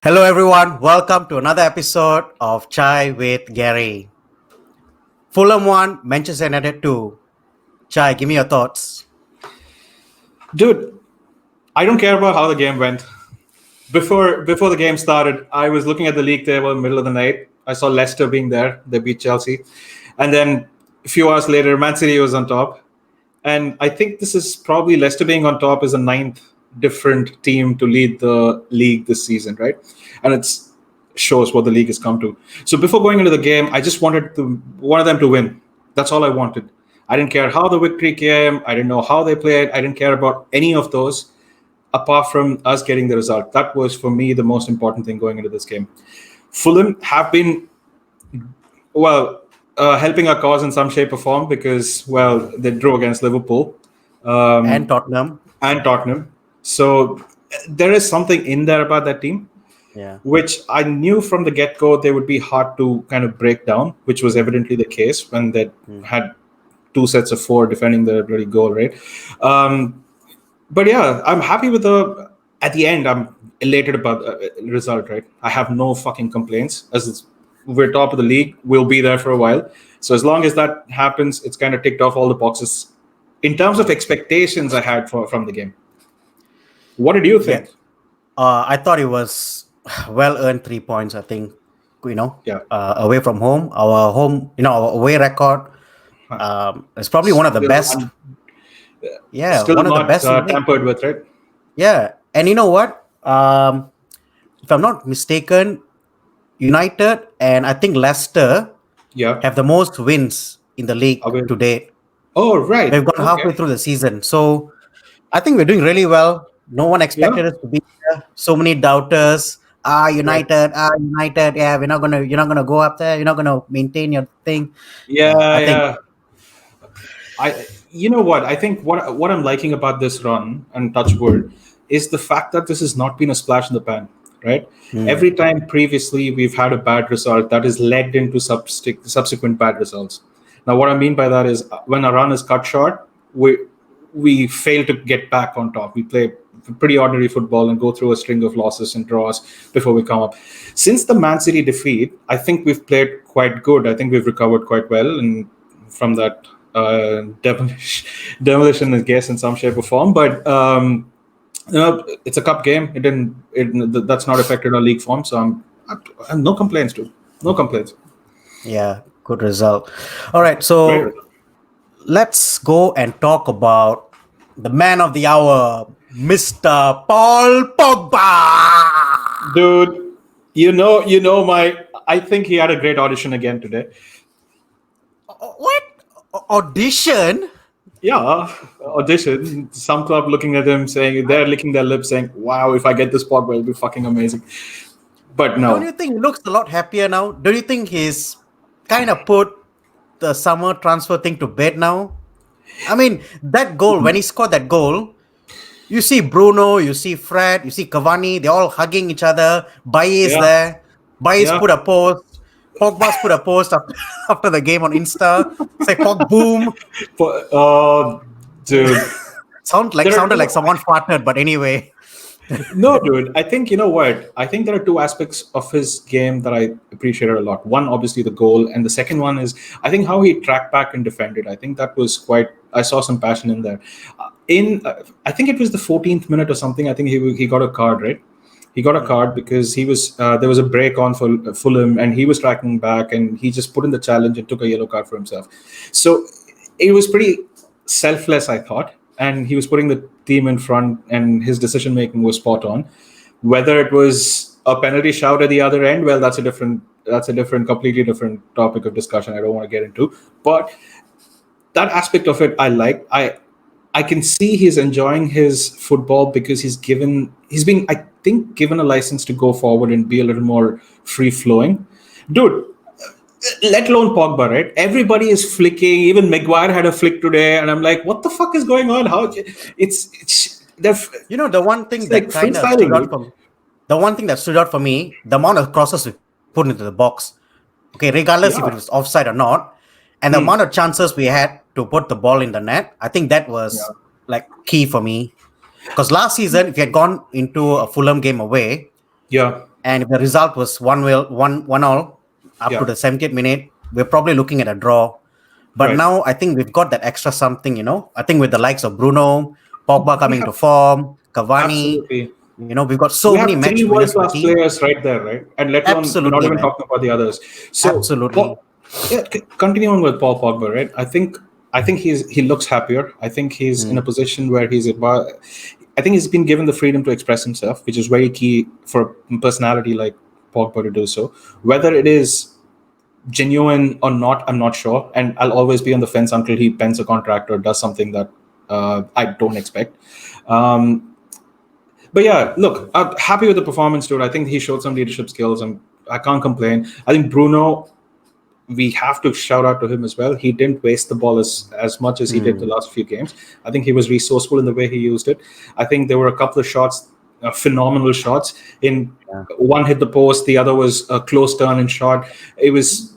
Hello, everyone. Welcome to another episode of Chai with Gary. Fulham 1, Manchester United 2. Chai, give me your thoughts. Dude, I don't care about how the game went. Before the game started, I was looking at the league table in the middle of the night. I saw Leicester being there. They beat Chelsea. And then a few hours later, Man City was on top. And I think this is probably Leicester being on top is a ninth different team to lead the league this season, right? And it shows what the league has come to. So before going into the game, I just wanted them to win. That's all I wanted. I didn't care how the victory came. I didn't know how they played. I didn't care about any of those apart from us getting the result. That was, for me, the most important thing going into this game. Fulham have been, helping our cause in some shape or form because, they drew against Liverpool. And Tottenham. So there is something in there about that team, which I knew from the get-go they would be hard to kind of break down, which was evidently the case when they had two sets of four defending the bloody goal, right? But yeah, I'm happy with at the end, I'm elated about the result, right? I have no fucking complaints. We're top of the league, we'll be there for a while. So as long as that happens, it's kind of ticked off all the boxes in terms of expectations I had from the game. What did you think? I thought it was well-earned 3 points, I think, away from home. Our away record is probably one of the best. Still one of the best tampered with, right? Yeah, and you know what? If I'm not mistaken, United and I think Leicester have the most wins in the league to date. Oh, right. We've gone halfway through the season. So I think we're doing really well. No one expected us to be there. So many doubters. United. Yeah, you're not gonna go up there. You're not gonna maintain your thing. You know what? I think what I'm liking about this run and touch wood is the fact that this has not been a splash in the pan, right? Every time previously we've had a bad result that is led into subsequent bad results. Now, what I mean by that is when a run is cut short, we fail to get back on top. We play pretty ordinary football and go through a string of losses and draws before we come up. Since the Man City defeat, I think we've played quite good. I think we've recovered quite well and from that demolition, I guess, in some shape or form. But it's a cup game. That's not affected our league form. So I'm no complaints, dude. No complaints. Yeah, good result. All right, so let's go and talk about the man of the hour, Mr. Paul Pogba. Dude, I think he had a great audition again today. What? Audition? Yeah, audition. Some club looking at him saying, they're licking their lips saying, wow, if I get this Pogba, it'll be fucking amazing. But no. Don't you think he looks a lot happier now? Do you think he's kind of put the summer transfer thing to bed now? I mean, that goal, when he scored that goal, you see Bruno, you see Fred, you see Cavani, they're all hugging each other. Bailly is there. Bailly's put a post. Pogba's put a post after the game on Insta. Say Pog boom. Dude. Sounded like someone farted, but anyway. No, dude. I think, you know what? I think there are two aspects of his game that I appreciated a lot. One, obviously, the goal. And the second one is, I think, how he tracked back and defended. I think that was I saw some passion in there. I think it was the 14th minute or something. I think he got a card, right? He got a card because he was there was a break on for Fulham and he was tracking back and he just put in the challenge and took a yellow card for himself. So it was pretty selfless, I thought. And he was putting the team in front and his decision making was spot on. Whether it was a penalty shout at the other end, well, that's a completely different topic of discussion I don't want to get into. But that aspect of it I like. I can see he's enjoying his football because he's been, I think, given a license to go forward and be a little more free-flowing. Dude, let alone Pogba, right? Everybody is flicking. Even Maguire had a flick today. And I'm like, what the fuck is going on? The one thing that kind of stood out for me, the one thing that stood out for me, the amount of crosses we put into the box. Okay, regardless if it was offside or not. And the amount of chances we had to put the ball in the net, I think that was key for me. Because last season, if you had gone into a Fulham game away, And if the result was 1-1 up to Yeah. the 70th minute, we're probably looking at a draw. But Right. now I think we've got that extra something, I think with the likes of Bruno, Pogba We coming have to form, Cavani, absolutely. we've got so We many have match three winners world in the class team. players right there, right? And let alone we're not Absolutely, even man. talking about the others. So, Absolutely. yeah, continuing with Paul Pogba, right? I think he looks happier. I think he's in a Mm, position where I think he's been given the freedom to express himself, which is very key for a personality like Pogba to do so. Whether it is genuine or not, I'm not sure, and I'll always be on the fence until he pens a contract or does something that I don't expect. Um, but yeah, look, I'm happy with the performance, dude. I think he showed some leadership skills, and I can't complain. I think Bruno, we have to shout out to him as well. He didn't waste the ball as much as he did the mm, last few games. I think he was resourceful in the way he used it. I think there were a couple of shots, phenomenal shots. In yeah. one hit the post, the other was a close turn and shot. It was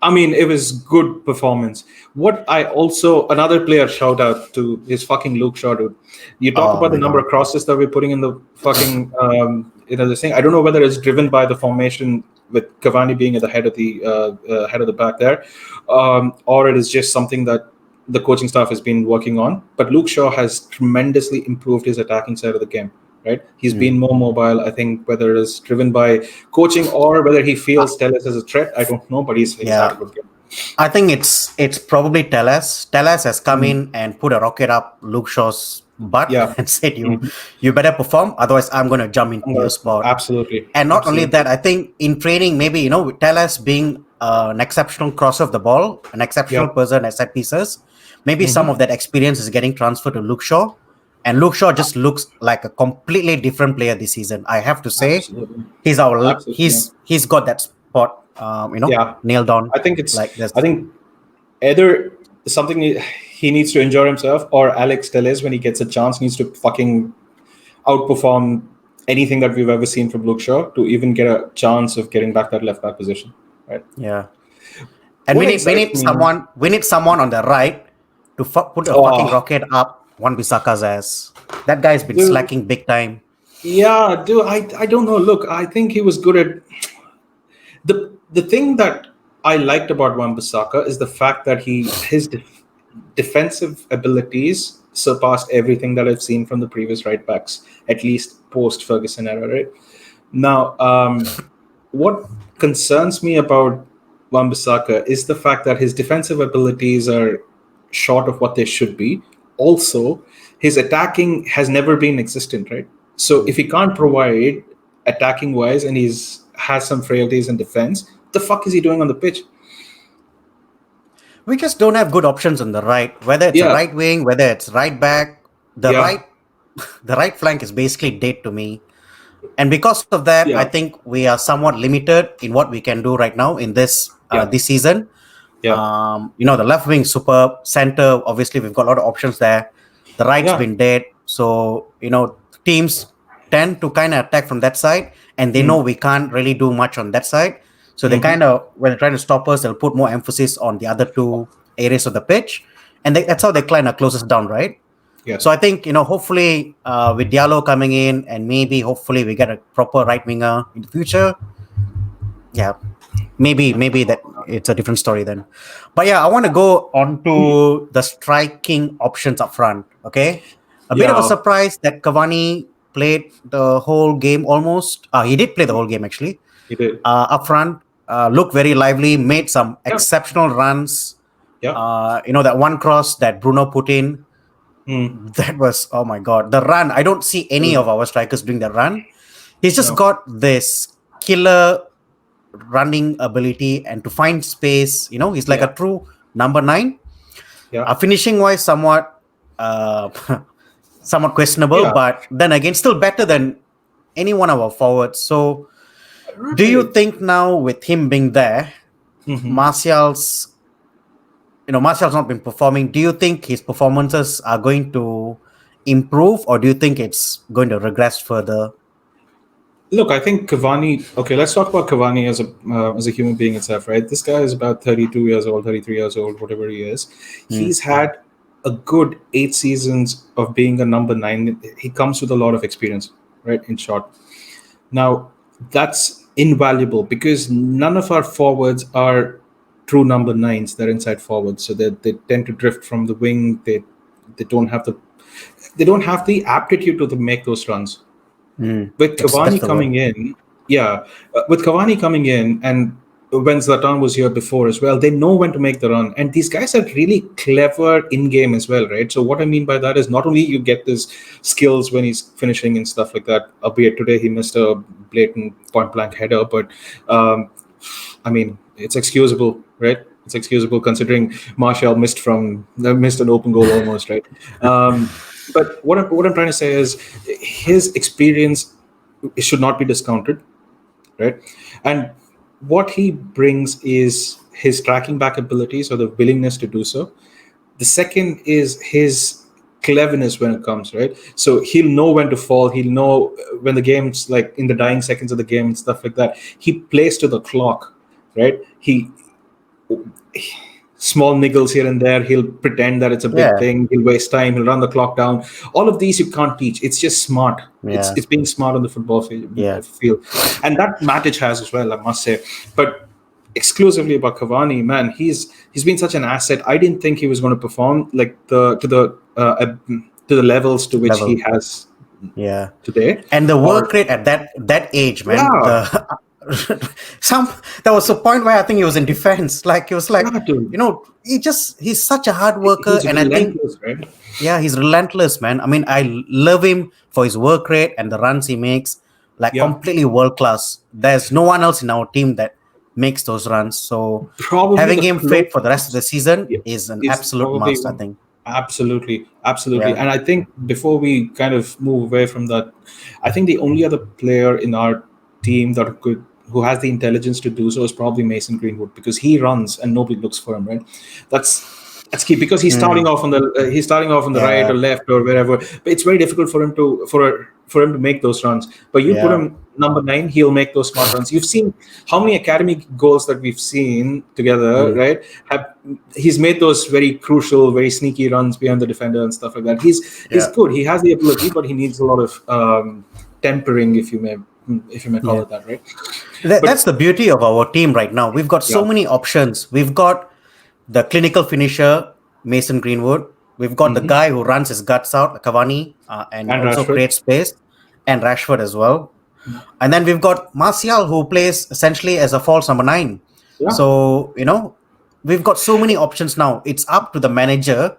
I mean, it was good performance. What I also another player shout out to is fucking Luke Shaw, dude. You talk Oh about the my number God. of crosses that we're putting in the fucking this thing. I don't know whether it's driven by the formation with Cavani being at the head of the back there, or it is just something that the coaching staff has been working on. But Luke Shaw has tremendously improved his attacking side of the game. Right, he's been Mm. more mobile. I think whether it is driven by coaching or whether he Uh, feels Telles as a threat, I don't know. But he's had a yeah. good game. I think it's probably Tellez. Tellez has come Mm. in and put a rocket up Luke Shaw's butt Yeah, and said, "You Mhm. you better perform, otherwise I'm going to jump into I'm your gonna- spot." absolutely, And not only absolutely. that, I think in training, maybe with Tellez being an exceptional crosser of the ball, an exceptional Yeah, person at set pieces, maybe some hmm of that experience is getting transferred to Luke Shaw. And Luke Shaw just looks like a completely different player this season. I have to say, absolutely, absolutely. he's got that spot, Yeah, nailed on. I think it's. Like I this. think either something he needs to enjoy himself, or Alex Telles, when he gets a chance, needs to fucking outperform anything that we've ever seen from Luke Shaw to even get a chance of getting back that left back position. Right. Yeah. And we What need we excites need me? someone on the right to put a fucking Oh, rocket up Wan Bissaka's ass. That guy's been dude. slacking big time. Yeah, dude. I don't know. Look, I think he was good at the thing that I liked about Wan-Bissaka is the fact that his defensive abilities surpassed everything that I've seen from the previous right backs, at least post Ferguson era. Right now, what concerns me about Wan-Bissaka is the fact that his defensive abilities are short of what they should be. Also, his attacking has never been existent, right? So if he can't provide attacking wise and he's has some frailties in defense, the fuck is he doing on the pitch? We just don't have good options on the right. Whether it's a Yeah, right wing, whether it's right back, the yeah, right the right flank is basically dead to me. And because of that, I yeah, think we are somewhat limited in what we can do right now in yeah, this season. yeah, The left wing superb, center obviously we've got a lot of options there. The right's yeah. been dead, so teams tend to kind of attack from that side, and they know Mm, we can't really do much on that side. So they hmm kind of, when they're trying to stop us, they'll put more emphasis on the other two areas of the pitch, and that's how they kind of close us down, right? So yes. I think hopefully with Diallo coming in, and maybe hopefully we get a proper right winger in the future. Yeah, maybe that it's a different story then. But yeah, I want to go on to the striking options up front. Okay, a bit of a Yeah, surprise that Cavani played the whole game almost. He did play the whole game actually. he did. Up front, looked very lively, made some Yeah, exceptional runs. yeah. That one cross that Bruno put in, Mm, that was, oh my god, the run. I don't see any dude, of our strikers doing the run. He's just no. got this killer running ability and to find space. He's like Yeah, a true number nine. yeah, Finishing wise, somewhat uh, somewhat questionable, yeah. but then again, still better than any one of our forwards. So, do you Right. think now with him being there, hmm Martial's Martial's not been performing? Do you think his performances are going to improve, or do you think it's going to regress further? Look, I think Cavani. Okay, let's talk about Cavani as a human being itself, right? This guy is about 32 years old, 33 years old, whatever he is. Hmm. He's had a good 8 seasons of being a number nine. He comes with a lot of experience, right? In short, now that's invaluable because none of our forwards are true number nines. They're inside forwards, so they tend to drift from the wing. They don't have the aptitude to make those runs. With That's Cavani the word. coming in, yeah, with Cavani coming in, and when Zlatan was here before as well, they know when to make the run. And these guys are really clever in game as well, right? So what I mean by that is not only you get this skills when he's finishing and stuff like that. Albeit today he missed a blatant point blank header, but um, I mean it's excusable, right? It's excusable considering Martial missed an open goal almost, right? But what I'm trying to say is his experience should not be discounted, right? And what he brings is his tracking back abilities or the willingness to do so. The second is his cleverness when it comes, right? So he'll know when to fall. He'll know when the game's like in the dying seconds of the game and stuff like that. He plays to the clock, right? He small niggles here and there. He'll pretend that it's a big Yeah, thing. He'll waste time. He'll run the clock down. All of these you can't teach. It's just smart. yeah, It's being smart on the football yeah, field, and that Matic has as well, I must say. But exclusively about Cavani, man, he's been such an asset. I didn't think he was going to perform like to the levels to which he level. has Yeah. today. And the Or work rate at that age, man. yeah, The some there was a point where I think he was in defense. Like he was like, yeah, dude, he's such a hard worker, he's and I think relentless, right? yeah, he's relentless, man. I mean, I love him for his work rate and the runs he makes, like Yeah, completely world class. There's no one else in our team that makes those runs. So probably having the him fit for the rest of the closest season yeah, is an is absolute probably must, I one. think. Absolutely. Yeah. And I think before we kind of move away from that, I think the only other player in our team that could who has the intelligence to do so is probably Mason Greenwood because he runs and nobody looks for him, right? That's key because Mm, he's starting off on the right or yeah. left or wherever. But it's very difficult for him to make those runs. But you put Yeah. him number nine, he'll make those smart runs. You've seen how many academy goals that we've seen together, Mm, right? He's made those very crucial, very sneaky runs behind the defender and stuff like that. He's yeah. good. He has the ability, but he needs a lot of tempering, if you may call Yeah. it that, right? That's But the beauty of our team right now. We've got so yeah, many options. We've got the clinical finisher, Mason Greenwood. We've got the hmm guy who runs his guts out, Cavani, and and also Rashford, creates space, and Rashford as well. And then we've got Martial, who plays essentially as a false number nine. yeah, So, we've got so many options now. It's up to the manager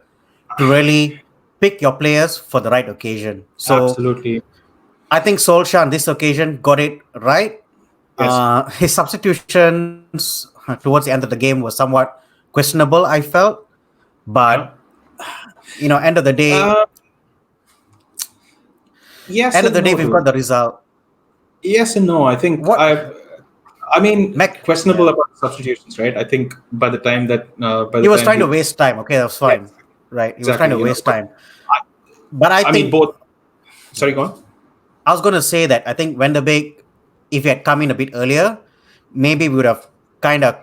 to really pick your players for the right occasion. So, absolutely, I think Solskjaer on this occasion got it right. yes, His substitutions towards the end of the game was somewhat questionable, I felt. But, yeah. end of the day, Uh, yes end of and the day, no, we've got dude. the result. Yes and no. What I mean, Mac? questionable Yeah, about substitutions, right? I think by he the was time trying to he, waste time. Okay, that's yeah, fine, right? He was trying exactly, to waste but time. But I I mean, think both. Sorry, go on. I was going to say that I think Van der Beek, if he had come in a bit earlier, maybe we would have kind of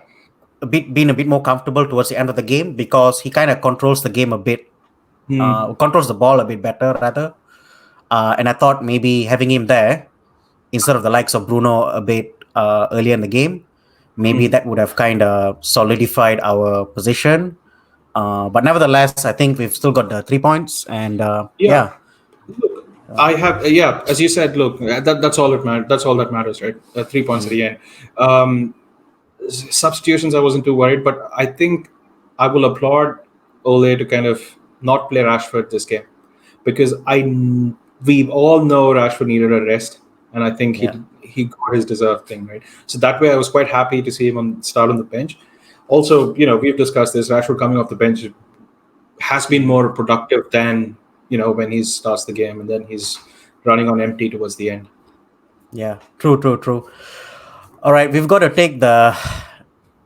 been a bit more comfortable towards the end of the game because he kind of controls the game a bit, Hmm. controls the ball a bit better rather. And I thought maybe having him there instead of the likes of Bruno a bit earlier in the game, maybe Hmm. that would have kind of solidified our position. But nevertheless, I think we've still got the 3 points, and Yeah. yeah, Look, I have yeah, as you said. Look, that's all it matters. That's all that matters, right? 3 points at mm, the end. Um, Substitutions, I wasn't too worried, but I think I will applaud Ole to kind of not play Rashford this game because we all know Rashford needed a rest, and I think yeah, he got his deserved thing, right. So that way, I was quite happy to see him start on the bench. Also, we've discussed this. Rashford coming off the bench has been more productive than when he starts the game, and then he's running on empty towards the end. yeah, true, true, true. All right, we've got to take the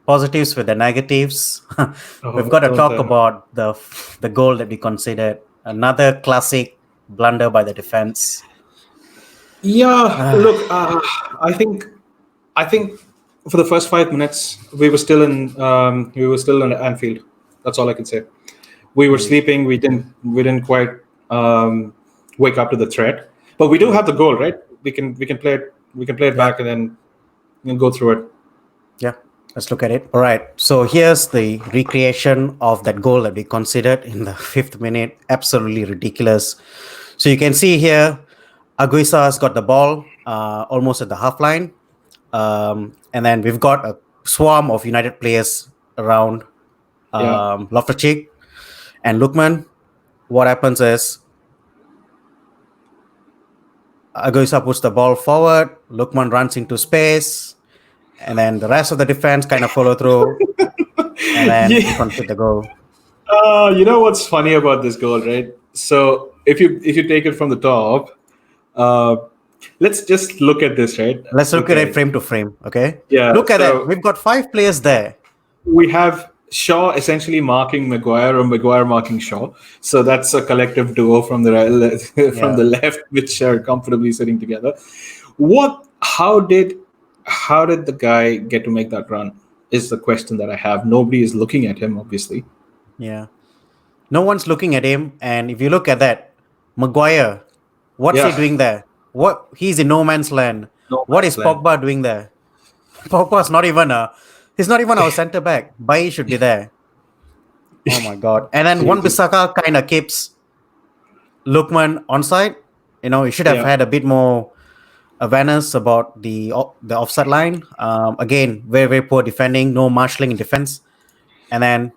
positives with the negatives. We've got Oh, to don't talk tell me. about the goal that we considered another classic blunder by the defense. Yeah, look, I think for the first 5 minutes we were still in Anfield. That's all I can say. We were Mm, sleeping. We didn't quite wake up to the threat, but we do have the goal, right? We can play it We can play it Yeah. back and then go through it. Yeah, let's look at it. All right. So here's the recreation of that goal that we considered in the 5th minute. Absolutely ridiculous. So you can see here, Aguisa's got the ball almost at the half line. And then we've got a swarm of United players around Yeah. Loftus-Cheek and Lookman. What happens is Aguisa puts the ball forward, Lookman runs into space, and then the rest of the defense kind of follow through, and then we Yeah. concede the goal. You know what's funny about this goal, right? So if you take it from the top, uh, let's just look at this, right? Let's look at it Okay. frame to frame. Okay, Yeah. look at that. So We've got 5 players there. we have Shaw essentially marking Maguire or Maguire marking Shaw. So that's a collective duo from the from Yeah, the left, which are comfortably sitting together. What? How did the guy get to make that run? Is the question that I have. Nobody is looking at him, obviously. yeah. No one's looking at him, and if you look at that, Maguire, what's he Yeah. doing there? What he's in no man's land. No What man's is land. Pogba doing there? Pogba's not even a. He's not even our centre back. Bailly should be there. Oh my god! And then one Jesus. Bissaka kind of keeps Lookman onside. He should have Yeah. had a bit more awareness about the offside line. Again, very very poor defending, no marshalling in defense, and then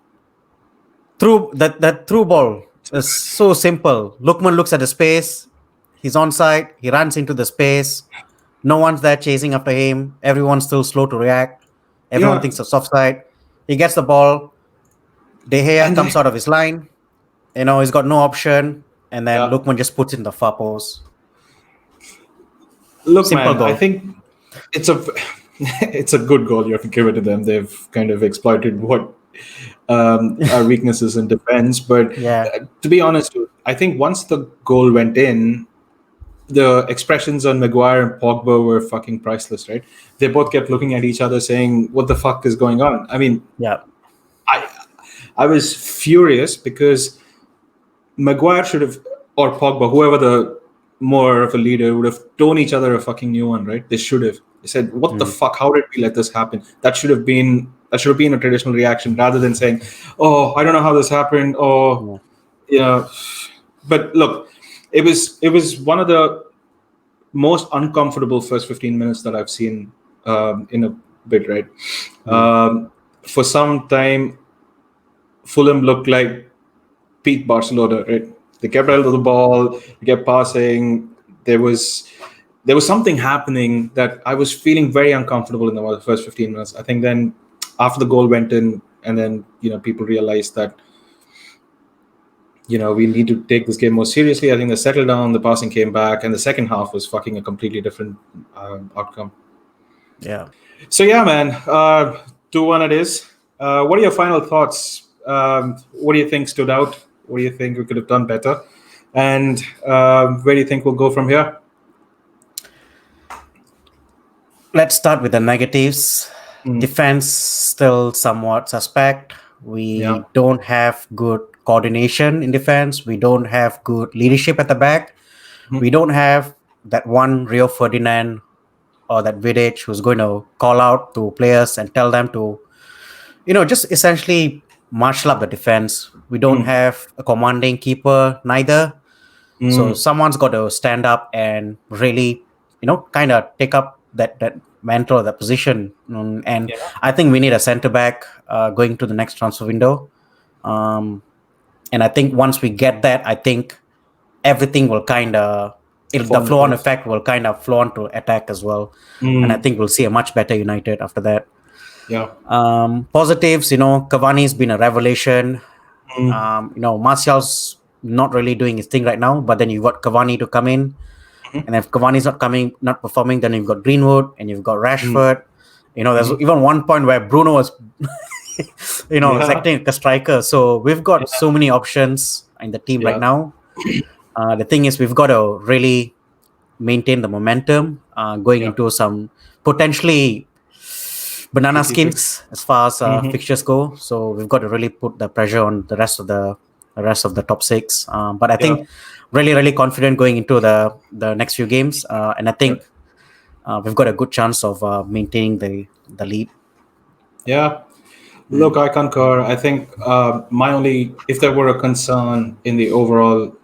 through that through ball is so simple. Lookman looks at the space, he's onside, he runs into the space. No one's there chasing after him. Everyone's still slow to react. Everyone Yeah. thinks it's offside. He gets the ball. De Gea And comes out of his line. He's got no option, and then yeah. Lookman just puts in the far post. Look, Simple man, I goal. think it's a it's a good goal. You have to give it to them. They've kind of exploited what our weaknesses in defense. But Yeah. to be honest, I think once the goal went in, the expressions on Maguire and Pogba were fucking priceless, right? They both kept looking at each other, saying, "What the fuck is going on?" I mean, Yeah. I I was furious because Maguire should have, or Pogba, whoever the more of a leader, would have thrown each other a fucking new one, right? They should have. They said, "What the fuck? How did we let this happen?" That should have been a traditional reaction rather than saying, "Oh, I don't know how this happened." Oh, yeah. But look, it was one of the most uncomfortable first 15 minutes that I've seen in a bit, right? For some time, Fulham looked like peak Barcelona, right? They kept hold of the ball, they kept passing. There was something happening that I was feeling very uncomfortable in the first 15 minutes. I think then after the goal went in, and then people realized that we need to take this game more seriously. I think they settled down, the passing came back, and the second half was fucking a completely different outcome. Yeah. So yeah, man, 2-1 it is. What are your final thoughts? What do you think stood out? What do you think we could have done better? And where do you think we'll go from here? Let's start with the negatives. Defense still somewhat suspect. We Yeah. don't have good coordination in defense. We don't have good leadership at the back. We don't have that one Rio Ferdinand or that Vidic who's going to call out to players and tell them to, just essentially marshal up the defense. We don't have a commanding keeper neither. So someone's got to stand up and really, kind of take up that mantle, that position. And Yeah. I think we need a centre back going to the next transfer window. And I think once we get that, I think everything will kind of, the Fall into flow on place. effect will kind of flow on to attack as well. And I think we'll see a much better United after that. Yeah. Positives, Cavani's been a revelation. Martial's not really doing his thing right now, but then you've got Cavani to come in. And if Cavani's not performing, then you've got Greenwood and you've got Rashford. There's even one point where Bruno was, is acting like a striker. So we've got so many options in the team right now. The thing is, we've got to really maintain the momentum going into some potentially banana skins as far as fixtures go. So we've got to really put the pressure on the rest of the top six. But I think really, really confident going into the next few games. And I think we've got a good chance of maintaining the lead. Yeah. Mm. Look, I concur. I think my only, if there were a concern in the overall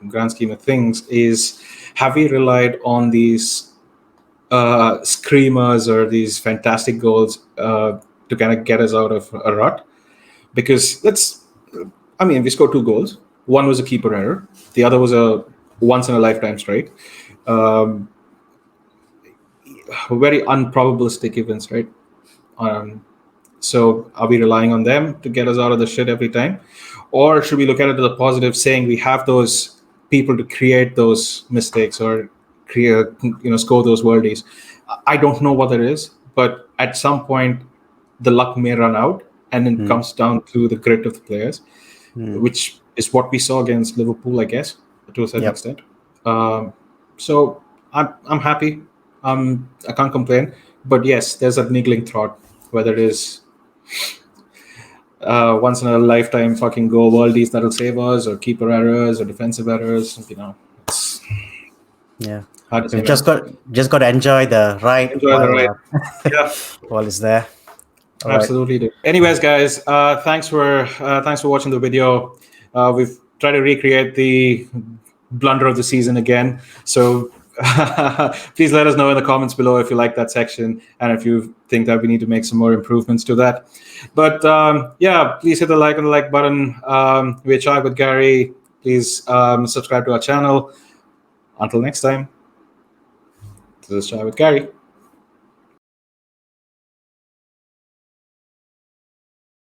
grand scheme of things, is have we relied on these screamers or these fantastic goals to kind of get us out of a rut? Because I mean, we scored two goals. One was a keeper error. The other was a once in a lifetime strike. Um, Very unprobabilistic events, right? Um, So are we relying on them to get us out of the shit every time? Or should we look at it as a positive, saying we have those people to create those mistakes or create, score those worldies? I don't know what it is, but at some point the luck may run out and it Mm. comes down to the grit of the players, Mm. which is what we saw against Liverpool, I guess, to a certain Yep. extent. So I'm happy. I can't complain. But yes, there's a niggling thought, whether it is once in a lifetime fucking go worldies that'll save us, or keeper errors, or defensive errors. It's Yeah. hard to say, We've man. just got to enjoy the ride Enjoy the ride. Yeah, while it's there. All right. absolutely. Do. Anyways, guys, thanks for watching the video. We've tried to recreate the blunder of the season again. So please let us know in the comments below if you like that section and if you think that we need to make some more improvements to that. But yeah, please hit the like on the like button. We're Chai with Gary. Please subscribe to our channel. Until next time, this is Chai with Gary.